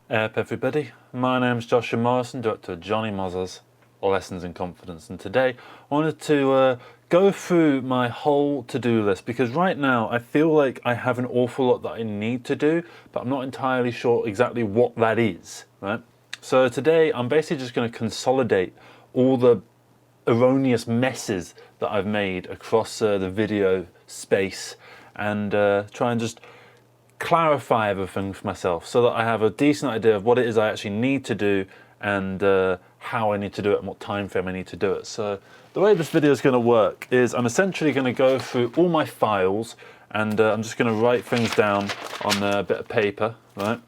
Up everybody, my name's Joshua Morrison, director of Johnny Moz's Lessons in Confidence, and today I wanted to go through my whole to-do list because right now I feel like I have an awful lot that I need to do, but I'm not entirely sure exactly what that is, right? So today I'm basically just going to consolidate all the erroneous messes that I've made across the video space and try and just clarify everything for myself so that I have a decent idea of what it is I actually need to do and how I need to do it and what time frame I need to do it. So the way this video is going to work is I'm essentially going to go through all my files and I'm just going to write things down on a bit of paper, right?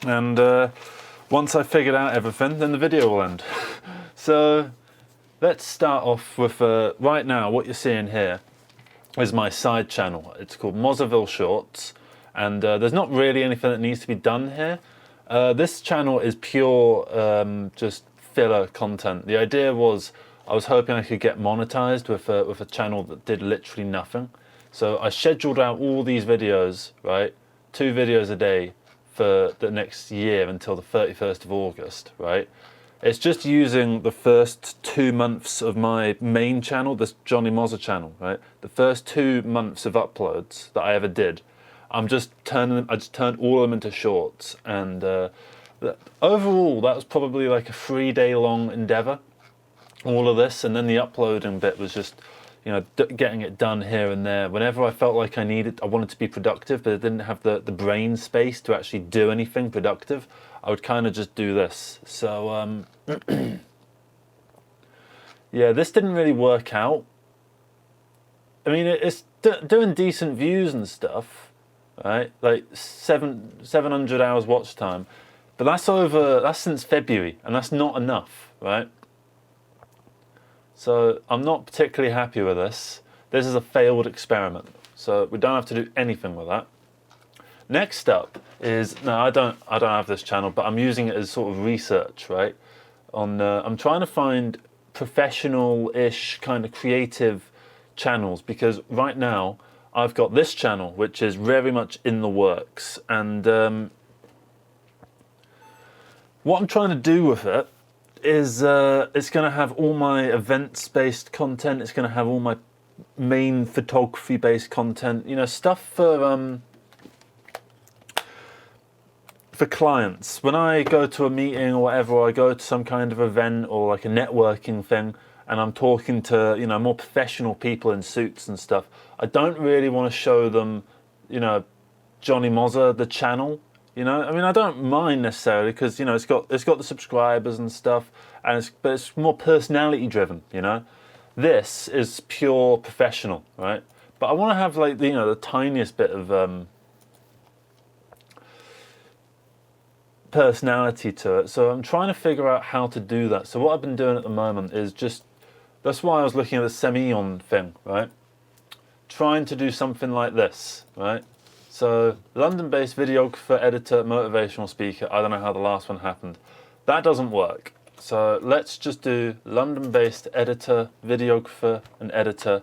And once I've figured out everything, then the video will end. So let's start off with right now what you're seeing here is my side channel. It's called Mozaville Shorts. And there's not really anything that needs to be done here. This channel is pure just filler content. The idea was I was hoping I could get monetized with a channel that did literally nothing. So I scheduled out all these videos, right? 2 videos a day for the next year until the 31st of August, right? It's just using the first 2 months of my main channel, this Johnny Mozer channel, right? The first 2 months of uploads that I ever did. I just turned all of them into shorts, and overall that was probably like a 3-day long endeavor, all of this, and then the uploading bit was just, you know, getting it done here and there. Whenever I felt like I wanted to be productive, but I didn't have the brain space to actually do anything productive, I would kind of just do this. So yeah, this didn't really work out. I mean, it's doing decent views and stuff, right? Like 700 hours watch time, but that's since February, and that's not enough, right? So I'm not particularly happy with this. This is a failed experiment, so we don't have to do anything with that. Next up is, no, I don't have this channel, but I'm using it as sort of research, right? I'm trying to find professional-ish kind of creative channels, because right now I've got this channel which is very much in the works, and what I'm trying to do with it is it's going to have all my events-based content, it's going to have all my main photography-based content, you know, stuff for clients. When I go to a meeting or whatever, or I go to some kind of event or like a networking thing, and I'm talking to, you know, more professional people in suits and stuff, I don't really want to show them, you know, Johnny Mozer, the channel, you know. I mean, I don't mind necessarily because, you know, it's got the subscribers and stuff, and but it's more personality driven, you know. This is pure professional, right? But I want to have, like, you know, the tiniest bit of personality to it. So I'm trying to figure out how to do that. So what I've been doing at the moment is just, that's why I was looking at the Semillon thing, right? Trying to do something like this, right? So London-based videographer, editor, motivational speaker. I don't know how the last one happened. That doesn't work. So let's just do London-based editor, videographer, and editor.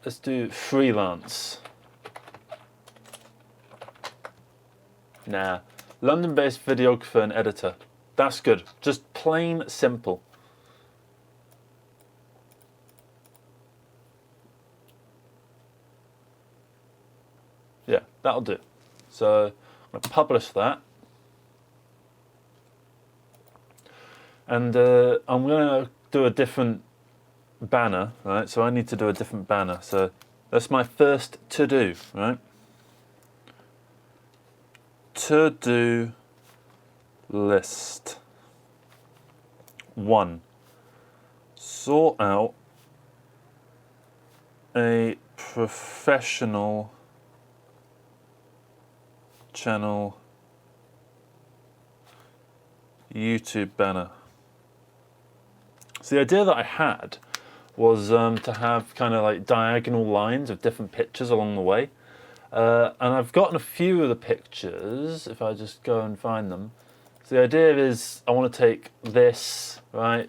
Let's do freelance. Nah, London-based videographer and editor. That's good. Just plain simple. Yeah, that'll do. So I'm going to publish that. And I'm going to do a different banner, right? So I need to do a different banner. So that's my first to-do, right? To-do list. 1. Sort out a professional channel YouTube banner. So the idea that I had was to have kind of like diagonal lines of different pictures along the way. And I've gotten a few of the pictures, if I just go and find them. So the idea is I want to take this, right?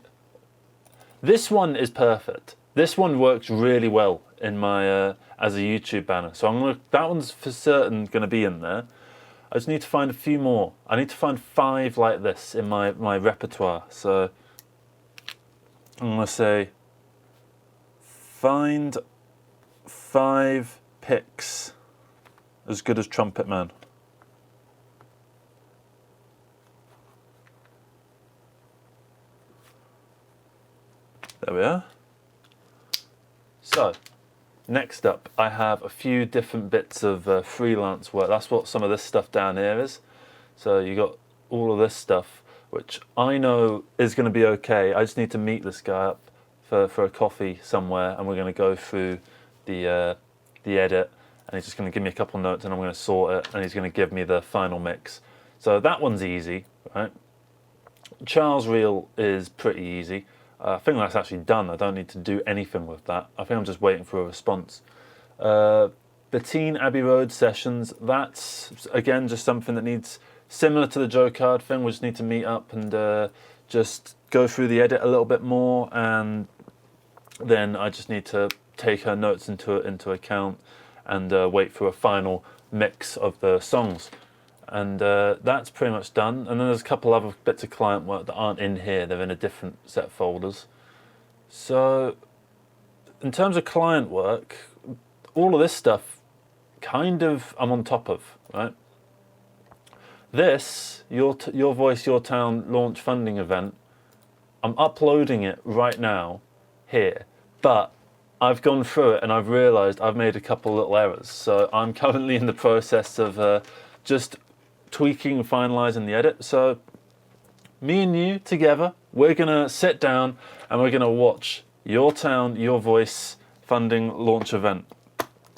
This one is perfect. This one works really well in my as a YouTube banner. So that one's for certain going to be in there. I just need to find a few more. I need to find 5 like this in my repertoire. So I'm going to say find 5 picks as good as Trumpet Man. There we are. So, next up, I have a few different bits of freelance work. That's what some of this stuff down here is. So you got all of this stuff, which I know is going to be okay. I just need to meet this guy up for a coffee somewhere, and we're going to go through the edit, and he's just going to give me a couple notes, and I'm going to sort it, and he's going to give me the final mix. So that one's easy, right? Charles Reel is pretty easy. I think that's actually done. I don't need to do anything with that. I think I'm just waiting for a response. Bettine Abbey Road sessions, that's again just something that needs, similar to the Joe Card thing, we just need to meet up and just go through the edit a little bit more, and then I just need to take her notes into account and wait for a final mix of the songs. And that's pretty much done. And then there's a couple other bits of client work that aren't in here. They're in a different set of folders. So in terms of client work, all of this stuff kind of I'm on top of, right? This, Your Voice, Your Town launch funding event, I'm uploading it right now here. But I've gone through it and I've realised I've made a couple little errors. So I'm currently in the process of just tweaking and finalizing the edit. So me and you together, we're gonna sit down and we're gonna watch Your Town, Your Voice funding launch event.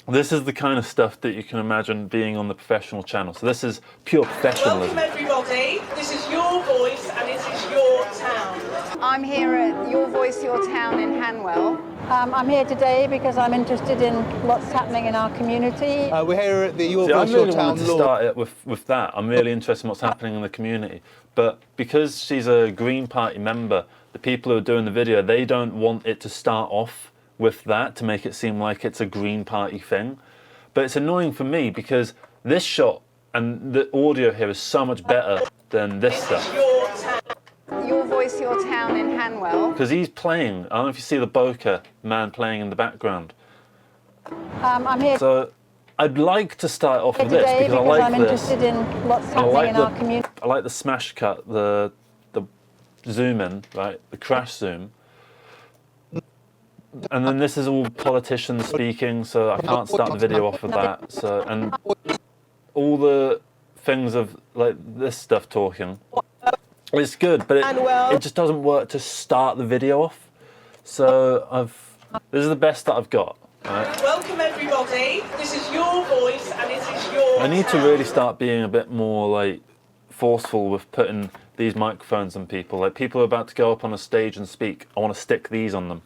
This is the kind of stuff that you can imagine being on the professional channel. So this is pure professionalism. Welcome everybody, this is Your Voice and it is Your Town. I'm here at Your Voice, Your Town in Hanwell. I'm here today because I'm interested in what's happening in our community. We're here at the Your I Voice, Your really Town wanted to start it with that. I'm really interested in what's happening in the community. But because she's a Green Party member, the people who are doing the video, they don't want it to start off with that to make it seem like it's a Green Party thing. But it's annoying for me because this shot and the audio here is so much better than this stuff. Your Voice, Your Town in Hanwell. Because he's playing, I don't know if you see the bokeh man playing in the background. I'm here So I'd like to start off with this today because I because like I'm this. interested in what's happening in our community. I like the smash cut, the zoom in, right? The crash zoom. And then this is all politicians speaking, so I can't start the video off with that. So, and all the things of like this stuff talking, it's good, but it just doesn't work to start the video off. So this is the best that I've got. Right? Welcome everybody, this is Your Voice and it is Your I need to Town. really start being a bit more like forceful with putting these microphones on people. Like people who are about to go up on a stage and speak, I want to stick these on them.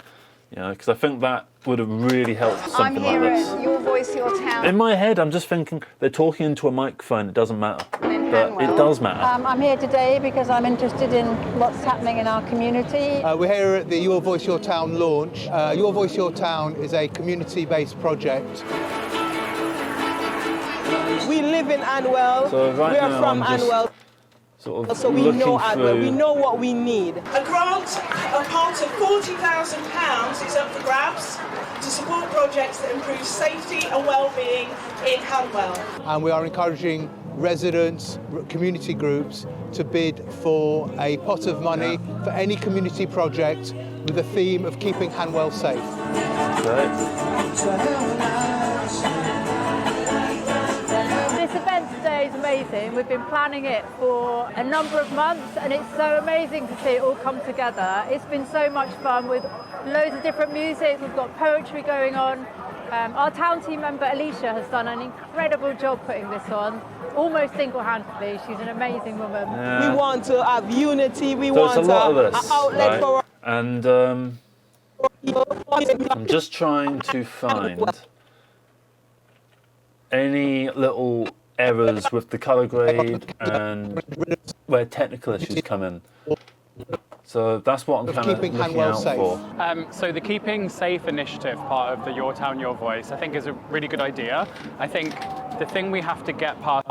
You know, because I think that would have really helped something like I'm here this. at Your Voice, Your Town. In my head, I'm just thinking they're talking into a microphone. It doesn't matter, In but Hanwell. it does matter. I'm here today because I'm interested in what's happening in our community. We're here at the Your Voice, Your Town launch. Your Voice, Your Town is a community-based project. We live in Anwell, So right we are now from I'm just Anwell, sort of so we looking know Anwell, through. we know what we need. A grant, a part of £40,000 is up for grabs to support projects that improve safety and well-being in Hanwell. And we are encouraging residents, community groups to bid for a pot of money for any community project with the theme of keeping Hanwell safe. This event today is amazing. We've been planning it for a number of months and it's so amazing to see it all come together. It's been so much fun with loads of different music. We've got poetry going on. Our town team member Alicia has done an incredible job putting this on, almost single-handedly. She's an amazing woman. Yeah. We want to have unity, we So want it's a lot of an this, outlet right? for And I'm just trying to find any little errors with the color grade and where technical issues come in. So that's what I'm of kind of keeping looking Hanwell out safe. for. So the Keeping Safe initiative part of the Your Town, Your Voice, I think is a really good idea. I think the thing we have to get past.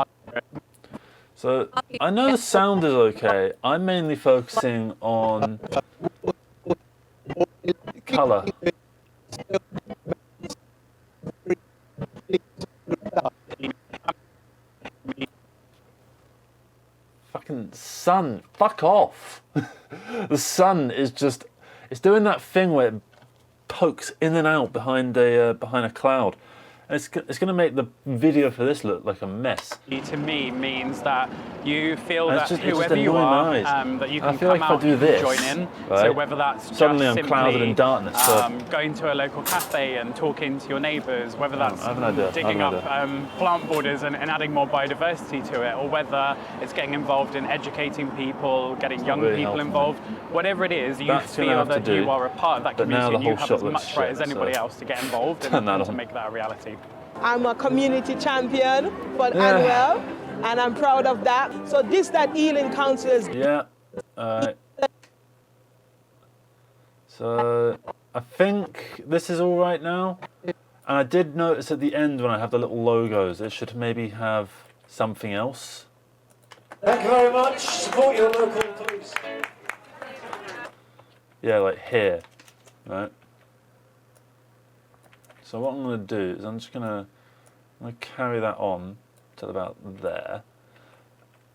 So I know the sound is okay. I'm mainly focusing on colour. Fucking sun, fuck off. The sun is just, it's doing that thing where it pokes in and out behind a cloud. And it's going to make the video for this look like a mess. To me means that you feel And that it's just whoever you annoying are, my eyes. that you I can feel come like if I out do and this, join in. right, So whether that's suddenly just I'm clouded simply in darkness, so- going to a local cafe and talking to your neighbours, whether that's I have an idea. digging up plant borders and adding more biodiversity to it, or whether it's getting involved in educating people, getting young really people helping involved. Whatever it is, you That's gonna feel have to that do, you are a part of that but now community the and you whole have shot as looks much right shit, as anybody so- else to get involved Turn that and to on. make that a reality. I'm a community champion for Yeah. Hanwell, and I'm proud of that. So this that Ealing Council is Yeah. Alright. So I think this is all right now. And I did notice at the end when I have the little logos, it should maybe have something else. Thank you very much. Support your local police. Yeah, like here, right? So what I'm going to do is I'm going to carry that on to about there.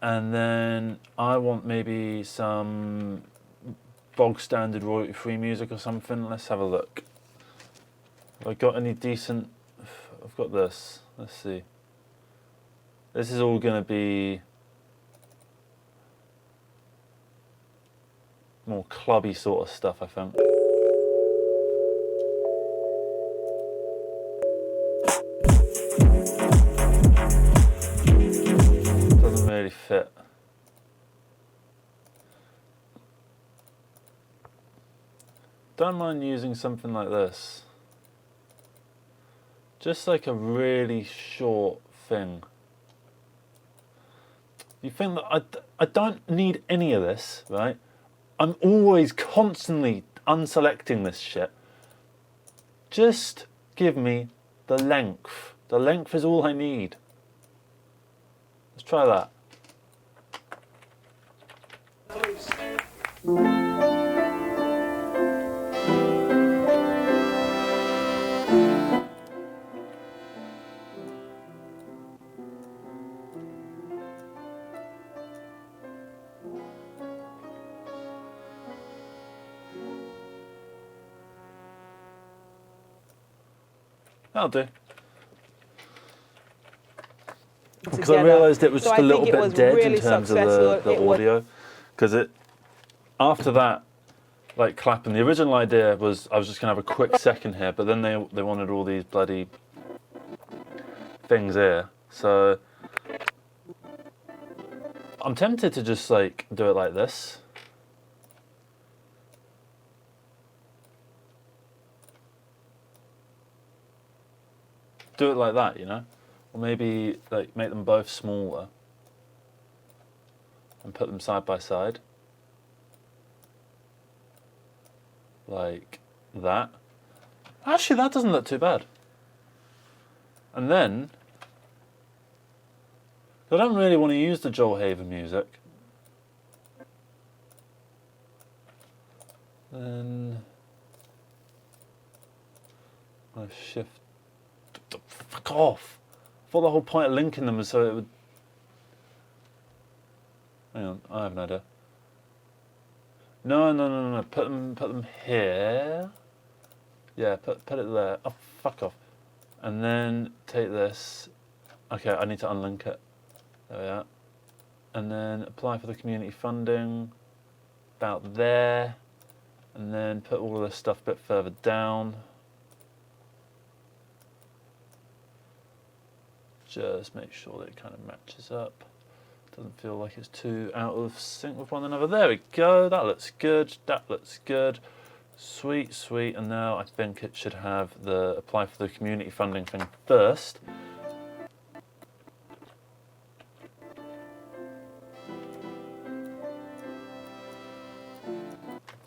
And then I want maybe some bog standard royalty free music or something. Let's have a look. Have I got any decent? I've got this. Let's see. This is all going to be more clubby sort of stuff, I think. Doesn't really fit. Don't mind using something like this. Just like a really short thing. You think that I don't need any of this, right? I'm always constantly unselecting this shit. Just give me the length. The length is all I need. Let's try that. That'll do. Because I realised it was just a little bit dead in terms of the audio. Because it, after that, like clapping, the original idea was I was just going to have a quick second here, but then they wanted all these bloody things here. So I'm tempted to just like do it like this. Do it like that, you know? Or maybe like make them both smaller and put them side by side. Like that. Actually, that doesn't look too bad. And then, I don't really want to use the Joel Haven music. Then I shift. Fuck off! I thought the whole point of linking them was so it would. Hang on, I have an idea. No. Put them here. Yeah, put it there. Oh, fuck off. And then take this. Okay, I need to unlink it. There we are. And then apply for the community funding. About there. And then put all of this stuff a bit further down. Just make sure that it kind of matches up. Doesn't feel like it's too out of sync with one another. There we go. That looks good. That looks good. Sweet, sweet. And now I think it should have the apply for the community funding thing first.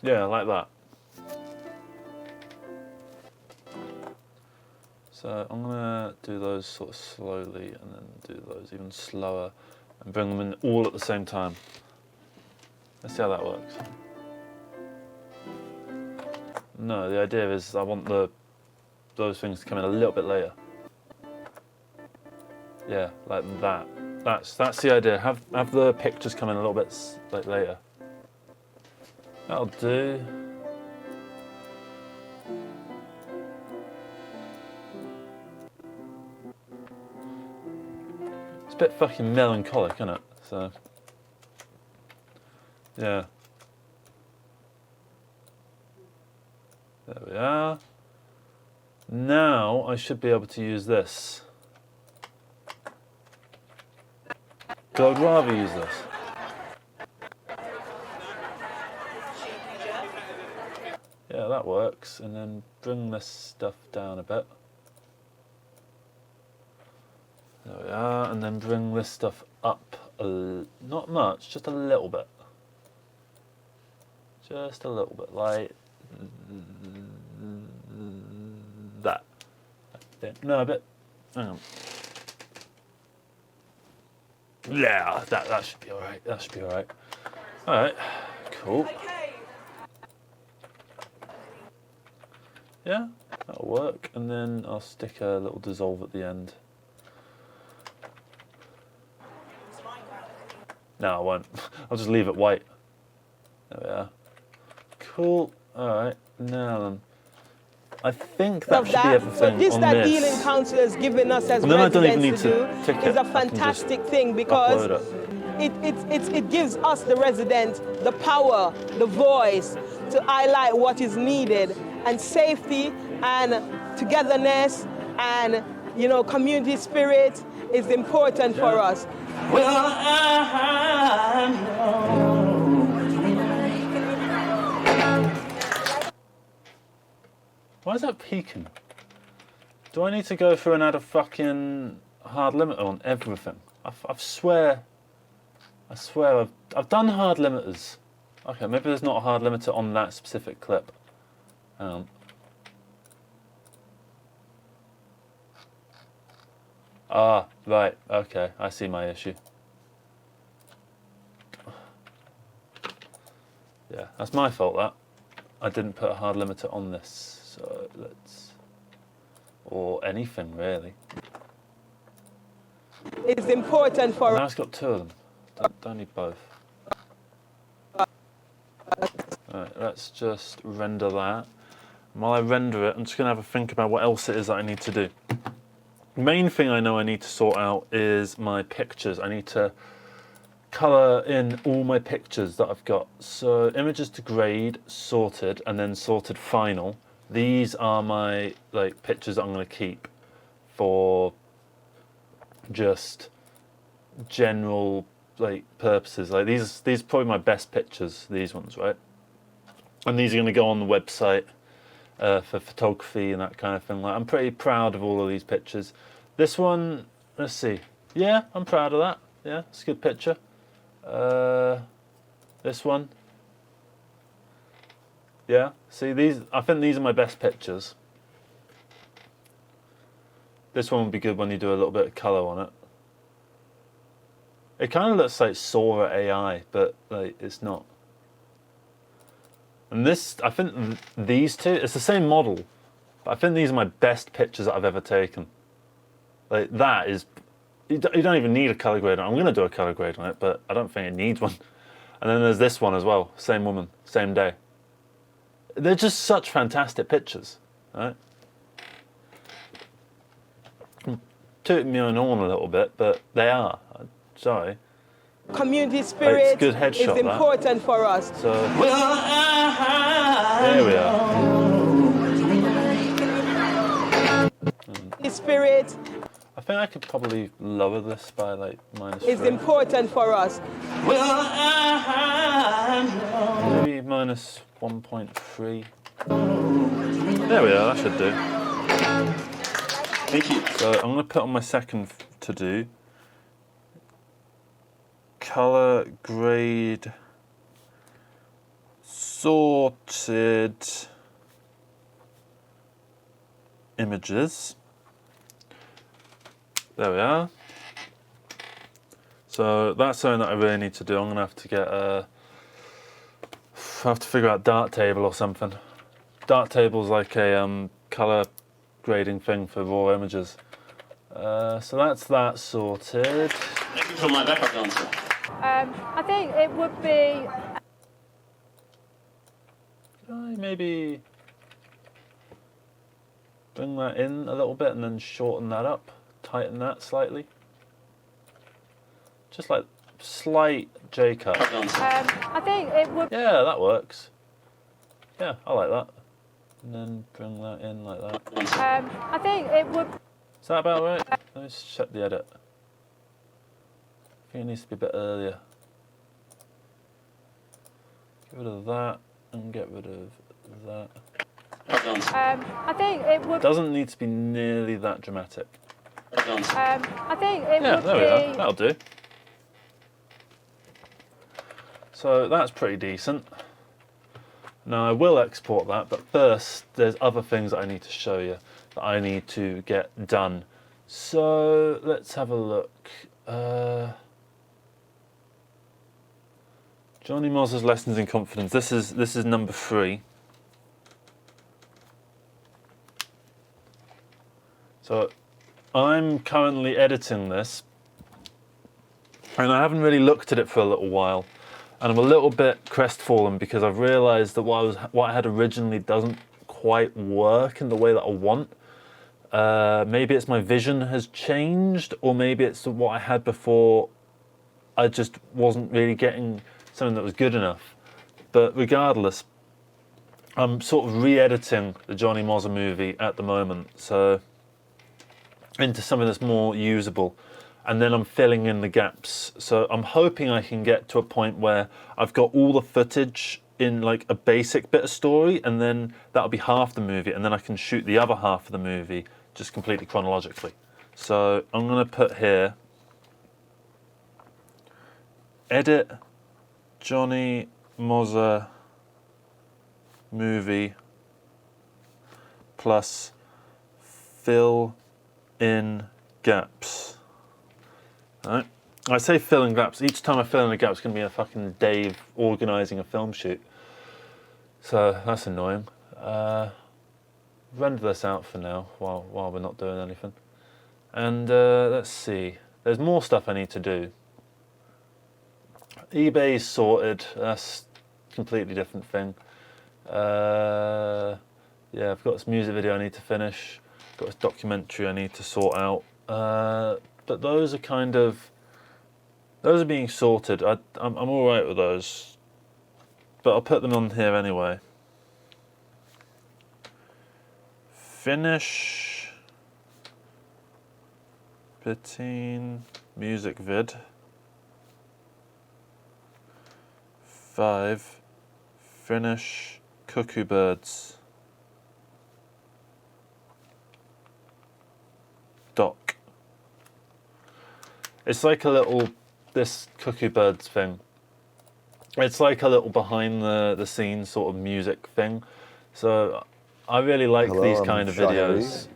Yeah, like that. So I'm gonna do those sort of slowly and then do those even slower and bring them in all at the same time. Let's see how that works. No, the idea is I want those things to come in a little bit later. Yeah, like that. That's the idea. Have the pictures come in a little bit like later. That'll do. It's a bit fucking melancholic, isn't it? So, yeah. There we are. Now I should be able to use this. I'd rather use this. Yeah, that works. And then bring this stuff down a bit. There we are. And then bring this stuff up. Not much, just a little bit. Just a little bit, like that. No, a bit. Hang on. Yeah, that should be alright. That should be alright. Alright, cool. Okay. Yeah, that'll work. And then I'll stick a little dissolve at the end. No, I won't. I'll just leave it white. There we are. Cool. Alright, now then. I think that should be everything So this on that this. Healing Council has given us as And then I don't even residents need to to do tick is it. a I can just fantastic thing because upload it gives us, the residents, the power, the voice to highlight what is needed, and safety and togetherness and, you know, community spirit is important for us. Well, I know. Why is that peaking? Do I need to go through and add a fucking hard limiter on everything? I swear I've done hard limiters. Okay, maybe there's not a hard limiter on that specific clip. Hang on. Ah, right, okay, I see my issue. Yeah, that's my fault, that. I didn't put a hard limiter on this. So let's, or anything really. It's important for Now it's got two of them. Don't need both. Alright, let's just render that. And while I render it, I'm just going to have a think about what else it is that I need to do. The main thing I know I need to sort out is my pictures. I need to colour in all my pictures that I've got. So images to grade, sorted, and then sorted final. These are my pictures that I'm going to keep for just general purposes. These are probably my best pictures. These ones, right? And these are going to go on the website for photography and that kind of thing. I'm pretty proud of all of these pictures. This one, let's see. Yeah, I'm proud of that. Yeah, it's a good picture. This one. Yeah, see these, I think these are my best pictures. This one would be good when you do a little bit of colour on it. It kind of looks like Sora AI, but it's not. And this, I think these two, it's the same model, but I think these are my best pictures that I've ever taken. That is, you don't even need a colour grade on it. I'm going to do a colour grade on it, but I don't think it needs one. And then there's this one as well, same woman, same day. They're just such fantastic pictures, right? Tooting me on a little bit, but they are. Sorry. community spirit good headshot, is important for us. So there we are. Spirit I think I could probably lower this by -3. is important for us. Maybe -1.3. There we are, that should do. Thank you. So I'm going to put on my second to do. Color grade sorted images. There we are. So that's something that I really need to do. I'm gonna have to get have to figure out Darktable or something. Darktable's like a color grading thing for raw images. So that's that sorted. Thank you for my backup dancer. I think it would be. Could I maybe bring that in a little bit and then shorten that up, tighten that slightly? Just like slight J cut. I think it would. Yeah, that works. Yeah, I like that. And then bring that in like that. I think it would. Is that about right? Let me just check the edit. I think it needs to be a bit earlier. Get rid of that and get rid of that. I think it would. Doesn't need to be nearly that dramatic. I think it Yeah, would there be. we are. That'll do. So that's pretty decent. Now I will export that, but first there's other things that I need to show you that I need to get done. So let's have a look. Johnny Moz's Lessons in Confidence. This is number 3. So I'm currently editing this, and I haven't really looked at it for a little while, and I'm a little bit crestfallen because I've realised that what I had originally doesn't quite work in the way that I want. Maybe it's my vision has changed, or maybe it's what I had before. I just wasn't really getting something that was good enough. But regardless, I'm sort of re-editing the Johnny Mozer movie at the moment, so into something that's more usable, and then I'm filling in the gaps. So I'm hoping I can get to a point where I've got all the footage in like a basic bit of story, and then that'll be half the movie, and then I can shoot the other half of the movie just completely chronologically. So I'm gonna put here, edit Johnny Mozer movie plus fill in gaps. Right. I say fill in gaps. Each time I fill in a gap, it's going to be a fucking Dave organising a film shoot. So that's annoying. Render this out for now while we're not doing anything. And let's see. There's more stuff I need to do. eBay's sorted. That's a completely different thing. Yeah, I've got this music video I need to finish. Got this documentary I need to sort out. But those are being sorted. I'm all right with those, but I'll put them on here anyway. Finish Bitteen music vid 5. Finish Cuckoo Birds doc. It's like a little, this Cuckoo Birds thing, it's like a little behind the scenes sort of music thing. So I really like these kind of videos,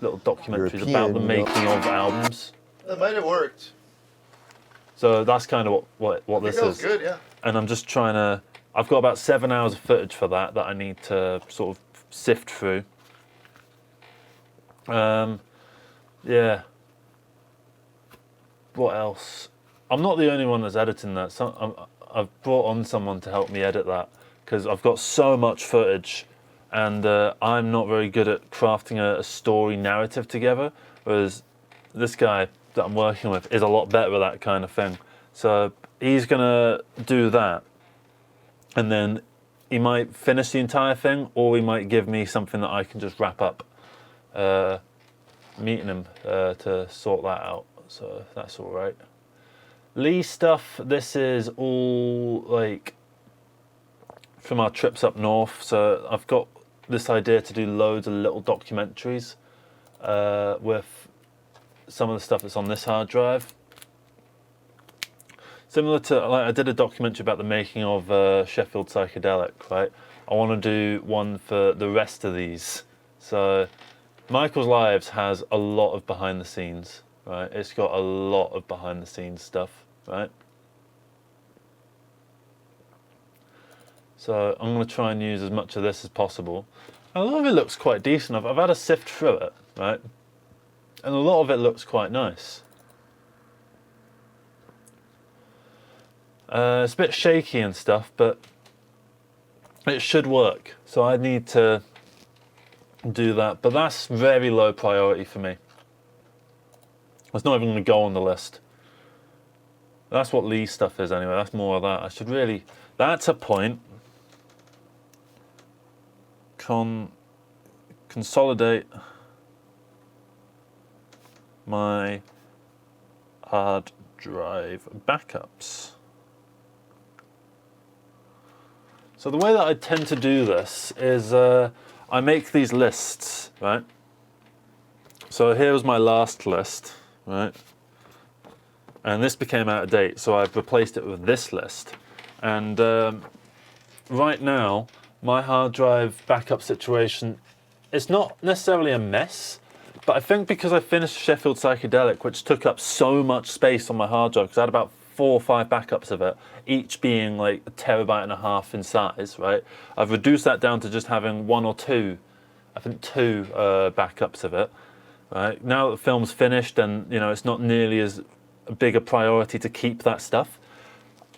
little documentaries about the making of albums. That might have worked. So that's kind of what this That was is. good, yeah. And I'm just trying to, I've got about 7 hours of footage for that I need to sort of sift through. Yeah. What else? I'm not the only one that's editing that. I've brought on someone to help me edit that because I've got so much footage, and I'm not very good at crafting a story narrative together, whereas this guy that I'm working with is a lot better with that kind of thing. So he's gonna do that, and then he might finish the entire thing, or he might give me something that I can just wrap up. Meeting him to sort that out, so that's all right. Lee stuff, this is all like from our trips up north. So I've got this idea to do loads of little documentaries with some of the stuff that's on this hard drive. Similar to, like, I did a documentary about the making of Sheffield Psychedelic, right? I want to do one for the rest of these. So Michael's Lives has a lot of behind the scenes, right? It's got a lot of behind the scenes stuff, right? So I'm going to try and use as much of this as possible. And a lot of it looks quite decent. I've had a sift through it, right? And a lot of it looks quite nice. It's a bit shaky and stuff, but it should work. So I need to do that. But that's very low priority for me. It's not even going to go on the list. That's what Lee's stuff is anyway. That's more of that. I should really... That's a point. Consolidate my hard drive backups. So the way that I tend to do this is I make these lists, right? So here's my last list, right? And this became out of date, so I've replaced it with this list. And right now, my hard drive backup situation, it's not necessarily a mess, but I think because I finished Sheffield Psychedelic, which took up so much space on my hard drive, because I had about 4 or 5 backups of it, each being like 1.5 terabytes in size, right? I've reduced that down to just having 1 or 2, I think 2 backups of it, right? Now that the film's finished and, you know, it's not nearly as big a priority to keep that stuff,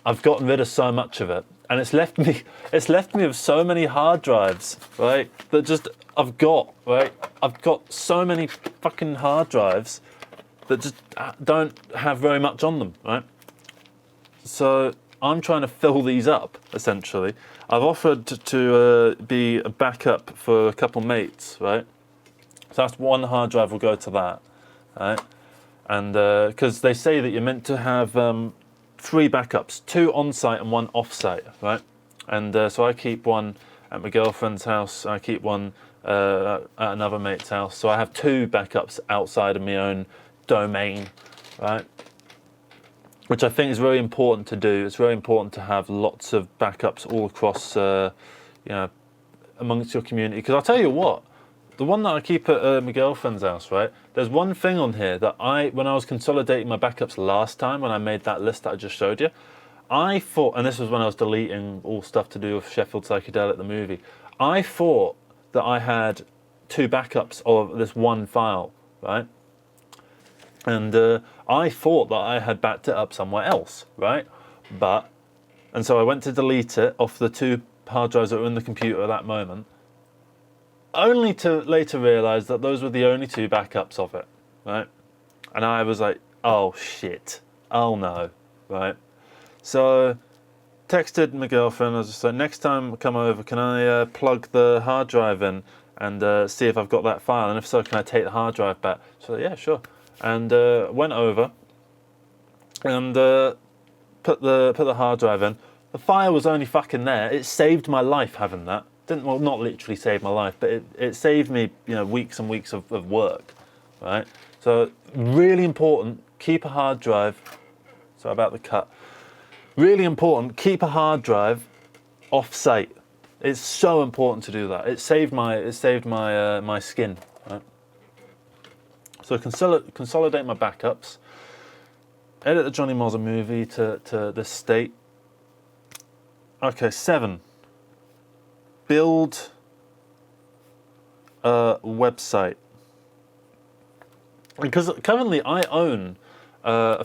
I've gotten rid of so much of it. And it's left me with so many hard drives, right? That just I've got so many fucking hard drives that just don't have very much on them, right? So I'm trying to fill these up, essentially. I've offered to be a backup for a couple mates, right? So that's 1 hard drive will go to that, right? And because they say that you're meant to have 3 backups, 2 on-site and 1 off-site, right? And so I keep 1 at my girlfriend's house, I keep 1 at another mate's house. So I have 2 backups outside of my own domain, right? Which I think is very important to do. It's very important to have lots of backups all across, you know, amongst your community. Because I'll tell you what, the one that I keep at my girlfriend's house, right? There's one thing on here that when I was consolidating my backups last time, when I made that list that I just showed you, I thought, and this was when I was deleting all stuff to do with Sheffield Psychedelic, the movie, I thought that I had 2 backups of this one file, right? And I thought that I had backed it up somewhere else, right? And so I went to delete it off the 2 hard drives that were in the computer at that moment, only to later realise that those were the only 2 backups of it, right? And I was like, oh shit, oh no, right? So texted my girlfriend, I was just like, next time I come over, can I plug the hard drive in and see if I've got that file, and if so, can I take the hard drive back? So yeah, sure. And went over and put the hard drive in. The file was only fucking there. It saved my life having that. Didn't, well, not literally save my life, but it saved me, you know, weeks and weeks of work, right? So really important, keep a hard drive. Sorry about the cut. Really important, keep a hard drive off-site. It's so important to do that. It saved my my skin, right? So consolidate my backups. Edit the Johnny Mozza movie to this state. Okay, 7. Build a website. Because currently I own I own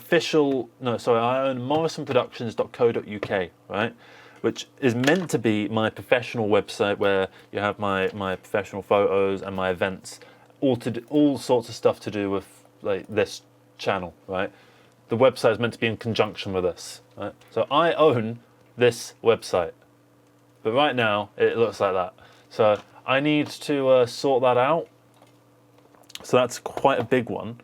morrisonproductions.co.uk, right? Which is meant to be my professional website where you have my professional photos and my events, all sorts of stuff to do with like this channel, right? The website is meant to be in conjunction with this, right? So I own this website, but right now it looks like that. So I need to sort that out. So that's quite a big one,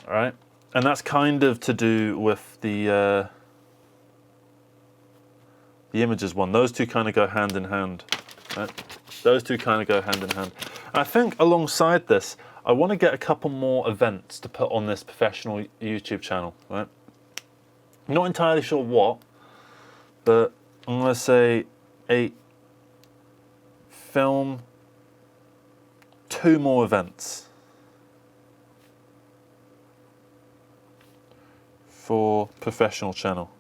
all right? And that's kind of to do with the images one. Those 2 kind of go hand in hand, right? Those 2 kind of go hand in hand. And I think alongside this, I want to get a couple more events to put on this professional YouTube channel, right? I'm not entirely sure what, but I'm going to say 8. Film 2 more events for professional channel.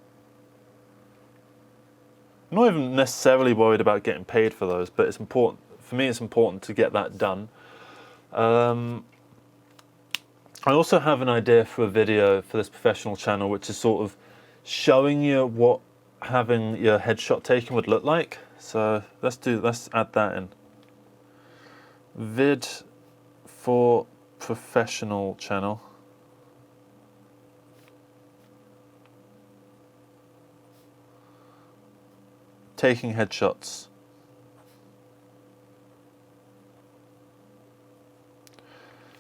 I'm not even necessarily worried about getting paid for those, but it's important for me. It's important to get that done. I also have an idea for a video for this professional channel, which is sort of showing you what having your headshot taken would look like. So let's add that in. Vid for professional channel. Taking headshots.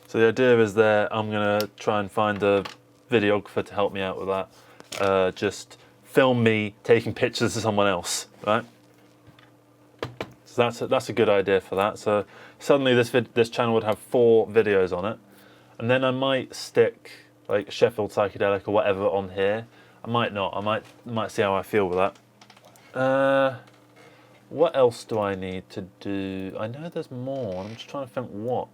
So the idea is there, I'm going to try and find a videographer to help me out with that. Just film me taking pictures of someone else, right? So that's a good idea for that. So suddenly this channel would have 4 videos on it. And then I might stick like Sheffield Psychedelic or whatever on here. I might not. I might see how I feel with that. What else do I need to do? I know there's more. I'm just trying to think what.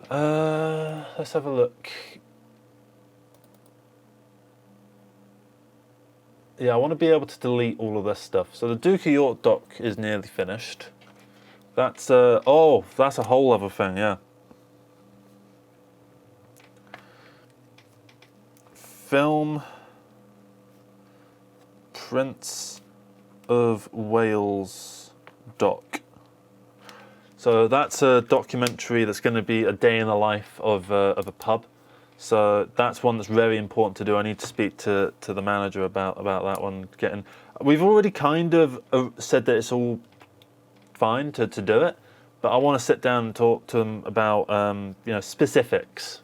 Let's have a look. Yeah, I want to be able to delete all of this stuff. So the Duke of York doc is nearly finished. That's that's a whole other thing, yeah. Film Prince of Wales doc. So that's a documentary that's going to be a day in the life of a pub. So that's one that's very important to do. I need to speak to the manager about that one. We've already kind of said that it's all fine to do it, but I want to sit down and talk to them about specifics.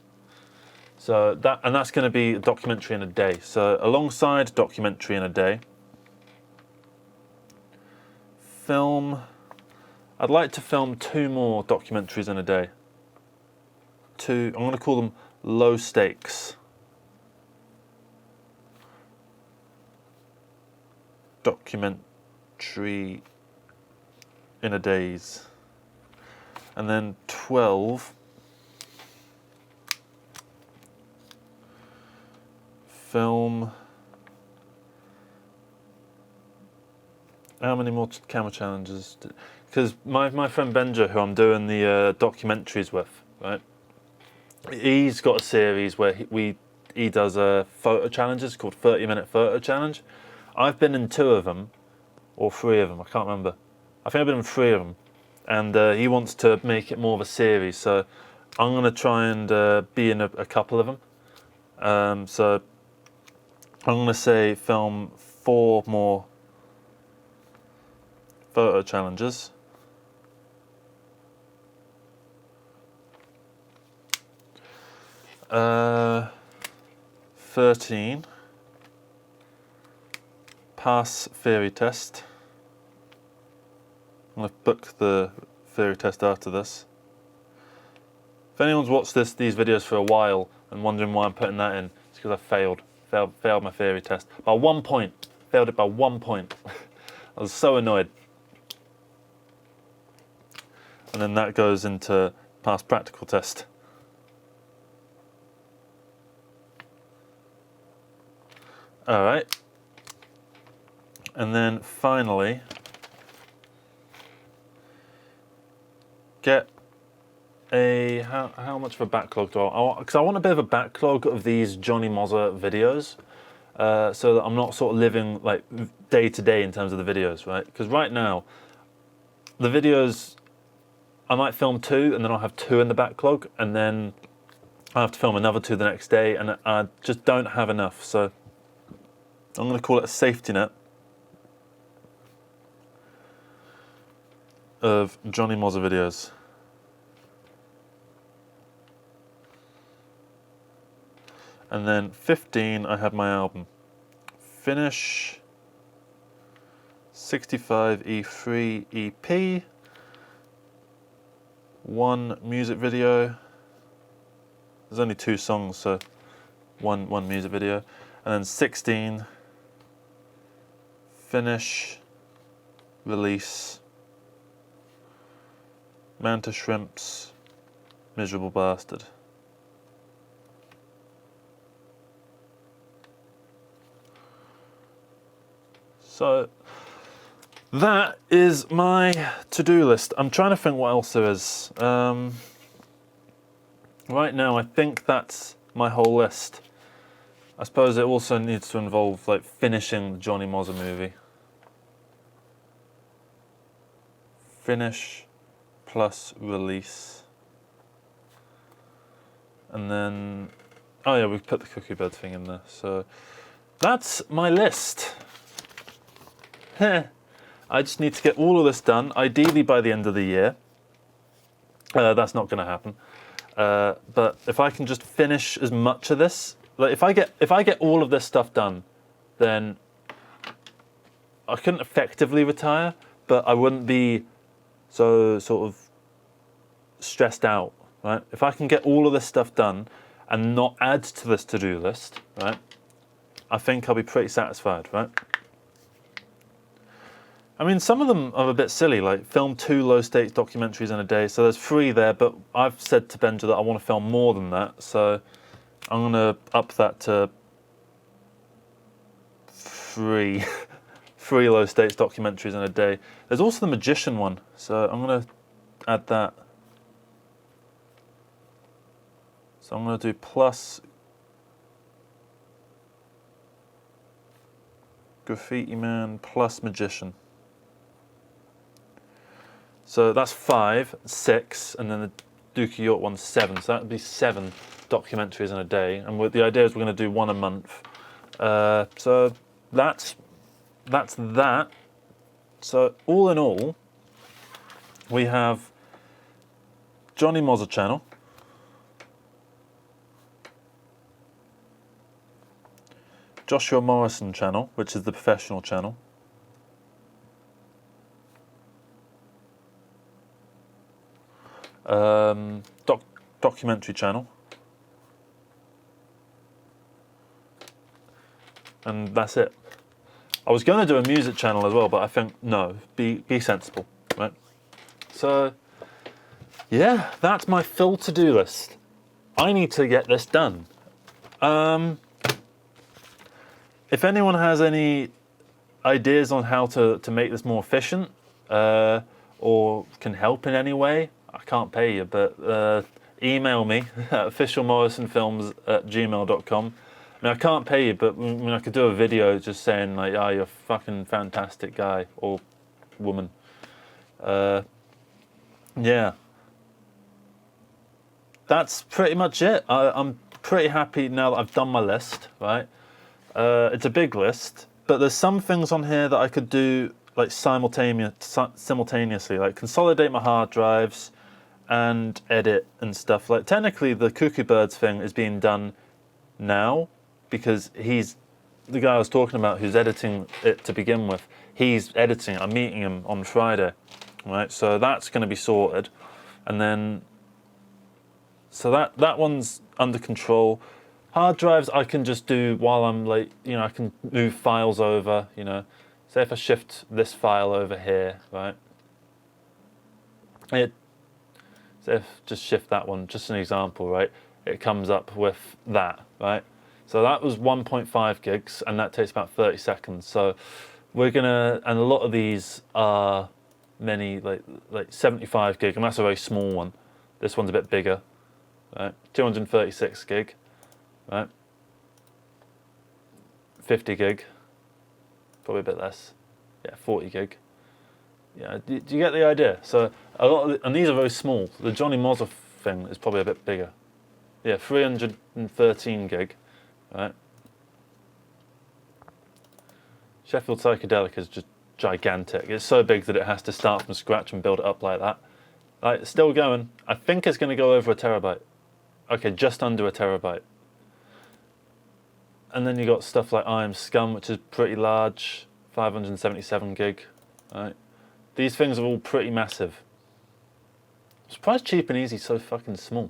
So that's going to be a documentary in a day. So alongside documentary in a day, I'd like to film 2 more documentaries in a day. I'm going to call them low stakes documentary in a days. And then 12 film. How many more camera challenges? Because my friend Benja, who I'm doing the documentaries with, right? He's got a series where he does photo challenges called 30-minute photo challenge. I've been in 2 of them, or 3 of them. I can't remember. I think I've been in 3 of them, and he wants to make it more of a series. So I'm going to try and be in a couple of them. So I'm going to say film 4 more photo challenges. Uh, 13. Pass theory test. I'm going to book the theory test after this. If anyone's watched these videos for a while and wondering why I'm putting that in, it's because I failed my theory test by 1 point. Failed it by 1 point. I was so annoyed. And then that goes into pass practical test. All right. And then finally, get how much of a backlog do I want? Because I want a bit of a backlog of these Johnny Mozza videos, so that I'm not sort of living like day to day in terms of the videos, right? Because right now, the videos, I might film 2 and then I'll have 2 in the backlog, and then I have to film another 2 the next day, and I just don't have enough. So I'm going to call it a safety net of Johnny Mozza videos. And then 15, I have my album. Finish 65 E3 EP. 1 music video. There's only 2 songs, so one music video, and then 16, finish, release, Manta Shrimps, Miserable Bastard. So that is my to-do list. I'm trying to think what else there is. Right now, I think that's my whole list. I suppose it also needs to involve like finishing the Johnny Mozza movie. Finish plus release. And then, oh yeah, we've put the cookie bird thing in there. So that's my list. I just need to get all of this done, ideally by the end of the year. That's not going to happen. But if I can just finish as much of this, like if I get all of this stuff done, then I couldn't effectively retire, but I wouldn't be so sort of stressed out, right? If I can get all of this stuff done and not add to this to-do list, right, I think I'll be pretty satisfied, right? I mean, some of them are a bit silly, like film 2 low-stakes documentaries in a day. So there's 3 there, but I've said to Benja that I want to film more than that. So I'm going to up that to 3, 3 low-stakes documentaries in a day. There's also the Magician one, so I'm going to add that. So I'm going to do plus Graffiti Man plus Magician. So that's 5, 6, and then the Duke of York one's 7. So that would be 7 documentaries in a day. And the idea is we're going to do 1 a month. So that's that. So all in all, we have Johnny Mozza channel, Joshua Morrison channel, which is the professional channel, documentary channel, and that's it. I was going to do a music channel as well, but I think no, be sensible, right? So yeah, that's my full to-do list. I need to get this done. If anyone has any ideas on how to make this more efficient, or can help in any way, I can't pay you, but email me at officialmorrisonfilms@gmail.com. I mean, I can't pay you, but I mean, I could do a video just saying like, "Oh, you're a fucking fantastic guy or woman." Yeah, that's pretty much it. I'm pretty happy now that I've done my list. Right, it's a big list, but there's some things on here that I could do like simultaneously, like consolidate my hard drives and edit and stuff. Like technically the Cuckoo Birds thing is being done now because he's the guy I was talking about who's editing it to begin with. He's editing it. I'm meeting him on Friday, right? So that's going to be sorted, and then so that one's under control. Hard drives I can just do while I'm like, I can move files over, Say if I shift this file over here, right? Just shift that one, just an example, right? It comes up with that, right? So that was 1.5 gigs, and that takes about 30 seconds. So we're gonna, and a lot of these are many like 75 gig, and that's a very small one. This one's a bit bigger, right? 236 gig, right? 50 gig, probably a bit less. Yeah, 40 gig. Yeah, do you get the idea? So a lot of and these are very small. The Johnny Mozza thing is probably a bit bigger. Yeah, 313 gig, right? Sheffield Psychedelic is just gigantic. It's so big that it has to start from scratch and build it up like that. Like, it's still going. I think it's going to go over a terabyte. Okay, just under a terabyte. And then you got stuff like I Am Scum, which is pretty large, 577 gig, right? These things are all pretty massive. I'm surprised Cheap and Easy's so fucking small.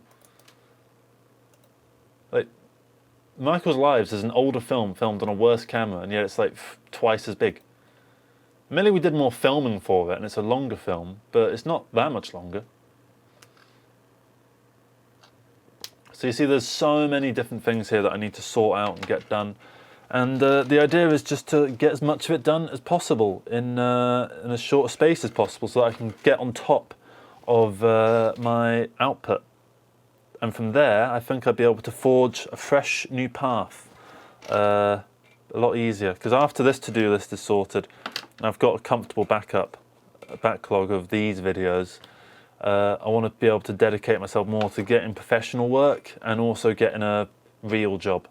Like, Michael's Lives is an older film filmed on a worse camera, and yet it's like twice as big. Admittedly, we did more filming for it, and it's a longer film, but it's not that much longer. So you see, there's so many different things here that I need to sort out and get done. And the idea is just to get as much of it done as possible in as short a space as possible, so that I can get on top of my output. And from there, I think I'd be able to forge a fresh new path a lot easier. Because after this to-do list is sorted, I've got a comfortable backlog of these videos. I want to be able to dedicate myself more to getting professional work and also getting a real job.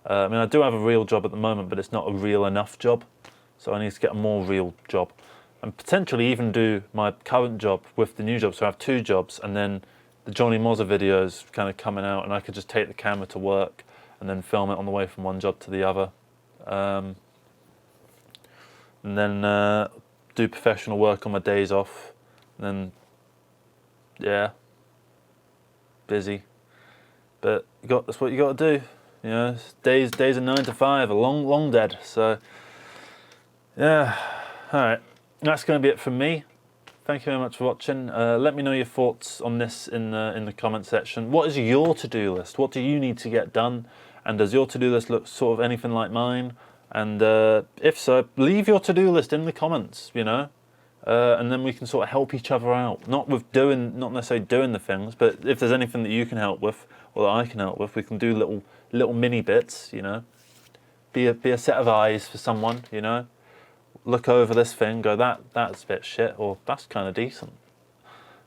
I mean, I do have a real job at the moment, but it's not a real enough job. So I need to get a more real job. And potentially even do my current job with the new job. So I have 2 jobs, and then the Johnny Mozza videos kind of coming out, and I could just take the camera to work and then film it on the way from one job to the other. And then do professional work on my days off. And then, yeah, busy. But that's what you got to do. You know, days of 9 to 5 are long dead. So, yeah, all right. That's going to be it from me. Thank you very much for watching. Let me know your thoughts on this in the comment section. What is your to-do list? What do you need to get done? And does your to-do list look sort of anything like mine? And if so, leave your to-do list in the comments, you know, and then we can sort of help each other out. Not necessarily doing the things, but if there's anything that you can help with or that I can help with, we can do little mini bits, you know. Be a set of eyes for someone, you know. Look over this thing, go that's a bit shit, or that's kind of decent,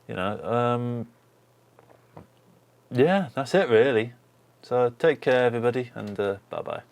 you know. Yeah, that's it really. So take care, everybody, and bye bye.